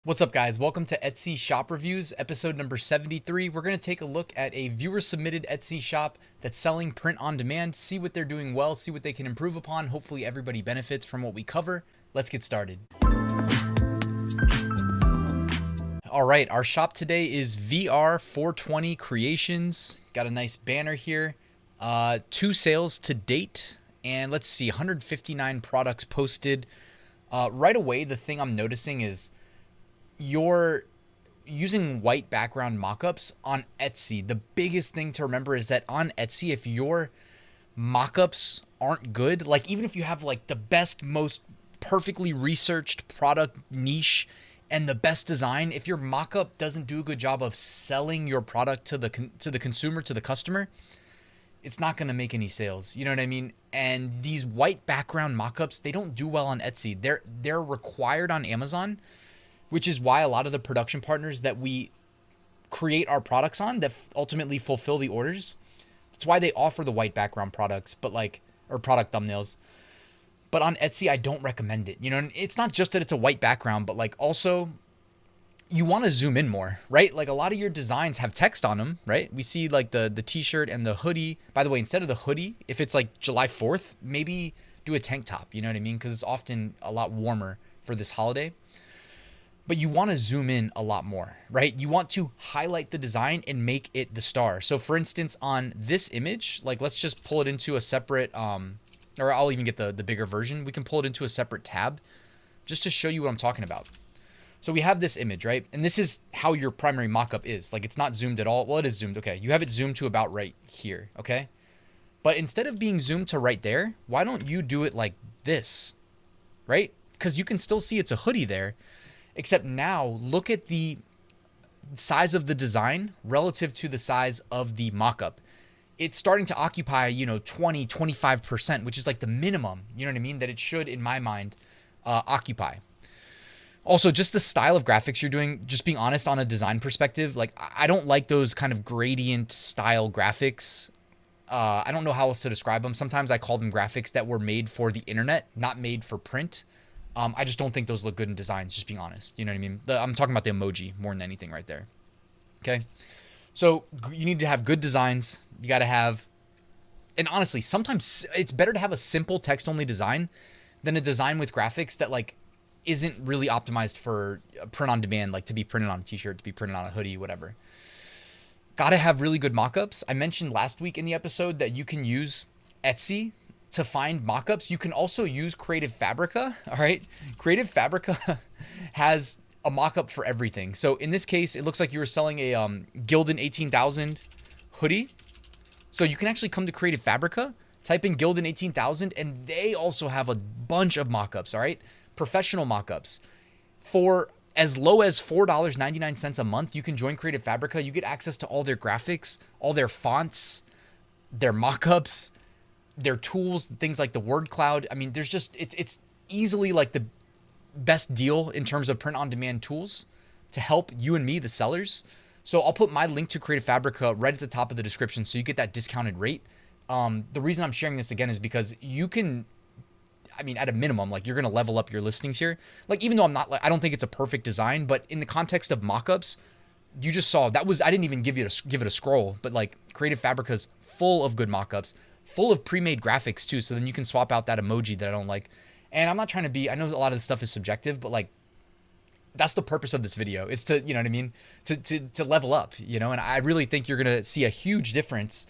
What's up, guys? Welcome to Etsy Shop Reviews, episode number 73. We're going to take a look at a viewer-submitted Etsy shop that's selling print on demand, see what they're doing well, see what they can improve upon. Hopefully everybody benefits from what we cover. Let's get started. All right, our shop today is VR420 Creations. Got a nice banner here. 2 sales to date, and let's see, 159 products posted. Right away, the thing I'm noticing is you're using white background mockups on Etsy. The biggest thing to remember is that on Etsy, if your mockups aren't good, like even if you have like the best, most perfectly researched product niche and the best design, if your mockup doesn't do a good job of selling your product to the consumer, to the customer, it's not going to make any sales. You know what I mean? And these white background mockups, they don't do well on Etsy. They're required on Amazon, which is why a lot of the production partners that we create our products on that ultimately fulfill the orders, that's why they offer the white background products, or product thumbnails. But on Etsy, I don't recommend it. You know, and it's not just that it's a white background, but like also you want to zoom in more, right? Like a lot of your designs have text on them, right? We see like the t-shirt and the hoodie. By the way, instead of the hoodie, if it's like July 4th, maybe do a tank top, you know what I mean? Because it's often a lot warmer for this holiday. But you want to zoom in a lot more, right? You want to highlight the design and make it the star. So for instance, on this image, like let's just pull it into a separate, or I'll even get the bigger version. We can pull it into a separate tab just to show you what I'm talking about. So we have this image, right? And this is how your primary mockup is. Like it's not zoomed at all. Well, it is zoomed. Okay. You have it zoomed to about right here. Okay. But instead of being zoomed to right there, why don't you do it like this, right? Because you can still see it's a hoodie there. Except now, look at the size of the design relative to the size of the mockup. It's starting to occupy, 20, 25%, which is like the minimum, you know what I mean, that it should, in my mind, occupy. Also, just the style of graphics you're doing, just being honest on a design perspective, like I don't like those kind of gradient style graphics. I don't know how else to describe them. Sometimes I call them graphics that were made for the internet, not made for print. I just don't think those look good in designs, just being honest. You know what I mean? I'm talking about the emoji more than anything right there. Okay. So you need to have good designs. You got to have, and honestly, sometimes it's better to have a simple text only design than a design with graphics that like isn't really optimized for print on demand, like to be printed on a t-shirt, to be printed on a hoodie, whatever. Got to have really good mockups. I mentioned last week in the episode that you can use Etsy to find mockups. You can also use Creative Fabrica. All right. Creative Fabrica has a mockup for everything. So in this case, it looks like you were selling a Gildan 18,000 hoodie. So you can actually come to Creative Fabrica, type in Gildan 18,000, and they also have a bunch of mockups. All right. Professional mockups for as low as $4.99 a month. You can join Creative Fabrica. You get access to all their graphics, all their fonts, their mockups, their tools, things like the word cloud. I mean, there's just, it's easily like the best deal in terms of print on demand tools to help you and me, the sellers. So I'll put my link to Creative Fabrica right at the top of the description so you get that discounted rate. The reason I'm sharing this again is because you can, I mean, at a minimum, like you're going to level up your listings here. Like, even though I don't think it's a perfect design, but in the context of mockups, you just saw that was, I didn't even give it a scroll, but like Creative Fabrica's full of good mockups, full of pre-made graphics too. So then you can swap out that emoji that I don't like. And I'm not trying to be, I know a lot of this stuff is subjective, but like that's the purpose of this video, is to, you know what I mean? To level up, and I really think you're going to see a huge difference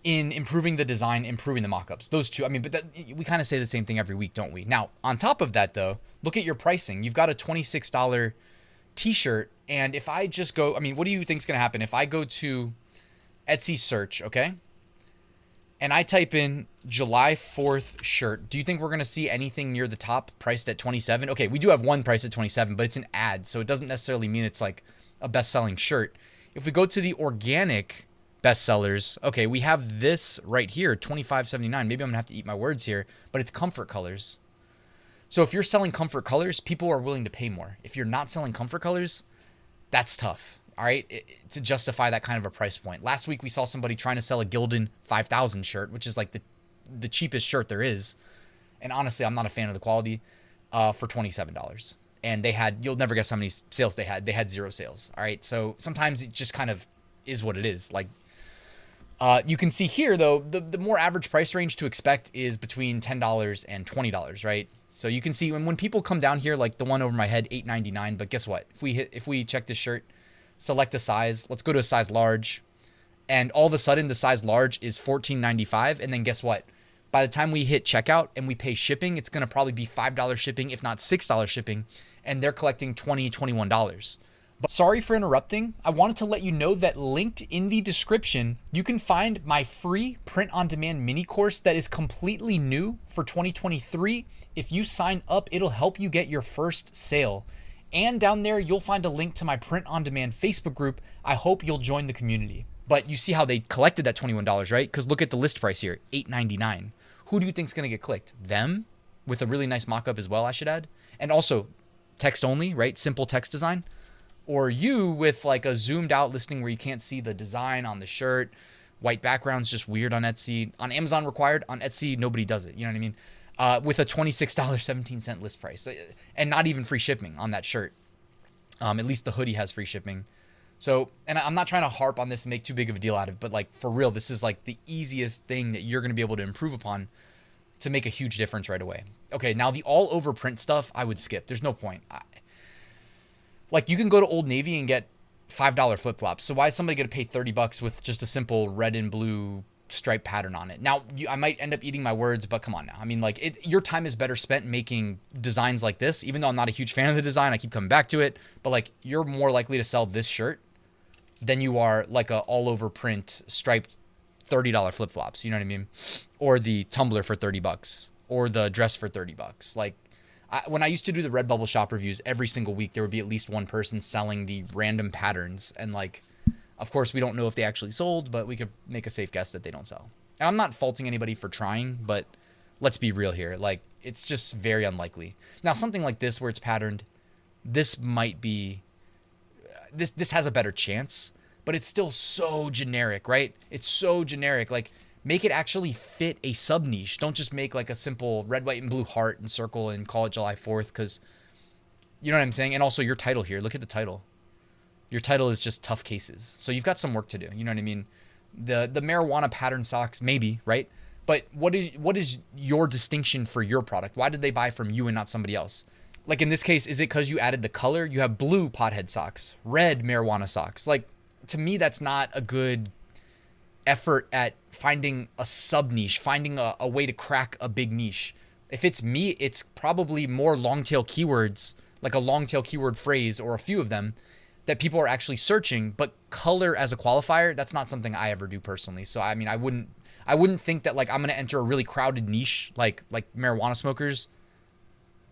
in improving the design, improving the mockups. Those two, I mean, but we kind of say the same thing every week, don't we? Now, on top of that though, look at your pricing. You've got a $26 t-shirt. And if I just go, I mean, what do you think is going to happen? If I go to Etsy search, okay, and I type in July 4th shirt, do you think we're going to see anything near the top priced at 27? Okay, we do have one price at 27, but it's an ad, so it doesn't necessarily mean it's like a best-selling shirt. If we go to the organic bestsellers, okay, we have this right here, $25.79. Maybe I'm going to have to eat my words here, but it's comfort colors. So if you're selling comfort colors, people are willing to pay more. If you're not selling comfort colors, that's tough. All right, to justify that kind of a price point. Last week, we saw somebody trying to sell a Gildan 5,000 shirt, which is like the cheapest shirt there is. And honestly, I'm not a fan of the quality, for $27. and they had, you'll never guess how many sales they had. They had 0 sales. All right. So sometimes it just kind of is what it is. Like, you can see here though, the more average price range to expect is between $10 and $20, right? So you can see when people come down here, like the one over my head, $8.99. But guess what? If we check this shirt, select a size, let's go to a size large, and all of a sudden the size large is $14.95. And then guess what? By the time we hit checkout and we pay shipping, it's going to probably be $5 shipping, if not $6 shipping. And they're collecting $20, $21. But sorry for interrupting. I wanted to let you know that linked in the description, you can find my free print-on-demand mini course that is completely new for 2023. If you sign up, it'll help you get your first sale. And down there, you'll find a link to my print-on-demand Facebook group. I hope you'll join the community. But you see how they collected that $21, right? Because look at the list price here, $8.99. Who do you think's gonna get clicked? Them, with a really nice mock-up as well, I should add. And also, text only, right? Simple text design. Or you with like a zoomed out listing where you can't see the design on the shirt. White background's just weird on Etsy. On Amazon required. On Etsy, nobody does it. You know what I mean? With a $26.17 list price. And not even free shipping on that shirt. At least the hoodie has free shipping. So, and I'm not trying to harp on this and make too big of a deal out of it. But like for real, this is like the easiest thing that you're going to be able to improve upon to make a huge difference right away. Okay, now the all over print stuff, I would skip. There's no point. Like you can go to Old Navy and get $5 flip-flops. So why is somebody going to pay $30 with just a simple red and blue stripe pattern on it? Now, I might end up eating my words, but come on now. I mean, like your time is better spent making designs like this. Even though I'm not a huge fan of the design, I keep coming back to it. But like you're more likely to sell this shirt than you are like a all over print striped $30 flip-flops. You know what I mean? Or the tumbler for $30 or the dress for $30. Like, when I used to do the Redbubble shop reviews, every single week there would be at least one person selling the random patterns. And like, of course, we don't know if they actually sold, but we could make a safe guess that they don't sell. And I'm not faulting anybody for trying, but let's be real here. Like, it's just very unlikely. Now, something like this where it's patterned, this might be, this has a better chance, but it's still so generic, right? It's so generic. Like, make it actually fit a sub niche. Don't just make like a simple red, white, and blue heart and circle and call it July 4th because you know what I'm saying? And also your title here. Look at the title. Your title is just tough cases. So you've got some work to do. You know what I mean? The marijuana pattern socks, maybe, right? But what is your distinction for your product? Why did they buy from you and not somebody else? Like in this case, is it because you added the color? You have blue pothead socks, red marijuana socks. Like to me, that's not a good effort at finding a sub niche, finding a way to crack a big niche. If it's me, it's probably more long tail keywords, like a long tail keyword phrase or a few of them that people are actually searching. But color as a qualifier, that's not something I ever do personally. So I mean, I wouldn't think that like I'm going to enter a really crowded niche like marijuana smokers,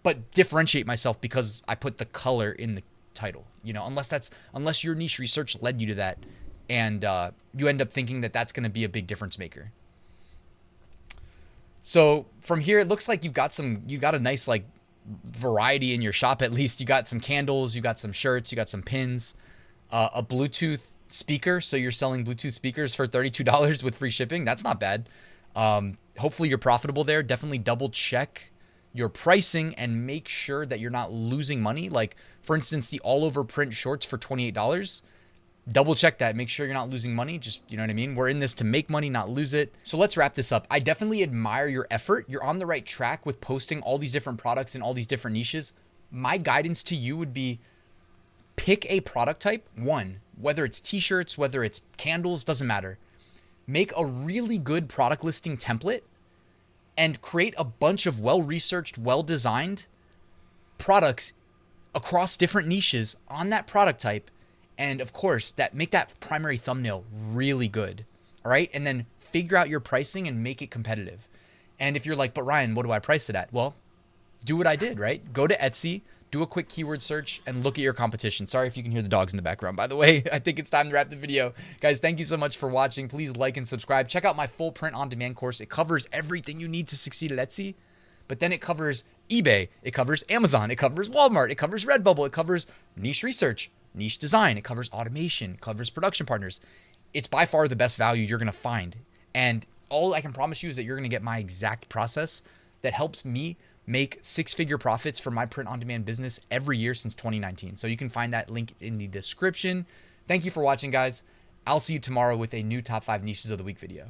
but differentiate myself because I put the color in the title, you know, unless your niche research led you to that. And you end up thinking that that's going to be a big difference maker. So from here, it looks like you got a nice like variety in your shop. At least you got some candles, you got some shirts, you got some pins, a Bluetooth speaker. So you're selling Bluetooth speakers for $32 with free shipping. That's not bad. Hopefully you're profitable there. Definitely double check your pricing and make sure that you're not losing money. Like for instance, the all over print shorts for $28. Double check that. Make sure you're not losing money. Just, you know what I mean? We're in this to make money, not lose it. So let's wrap this up. I definitely admire your effort. You're on the right track with posting all these different products in all these different niches. My guidance to you would be pick a product type. One, whether it's t-shirts, whether it's candles, doesn't matter. Make a really good product listing template and create a bunch of well-researched, well-designed products across different niches on that product type. And of course, make that primary thumbnail really good. All right. And then figure out your pricing and make it competitive. And if you're like, but Ryan, what do I price it at? Well, do what I did, right? Go to Etsy, do a quick keyword search and look at your competition. Sorry if you can hear the dogs in the background, by the way. I think it's time to wrap the video. Guys, thank you so much for watching. Please like and subscribe. Check out my full print on demand course. It covers everything you need to succeed at Etsy, but then it covers eBay. It covers Amazon. It covers Walmart. It covers Redbubble. It covers niche research, niche design. It covers automation. It covers production partners. It's by far the best value you're going to find. And all I can promise you is that you're going to get my exact process that helps me make six-figure profits from my print-on-demand business every year since 2019. So you can find that link in the description. Thank you for watching, guys. I'll see you tomorrow with a new top 5 niches of the week video.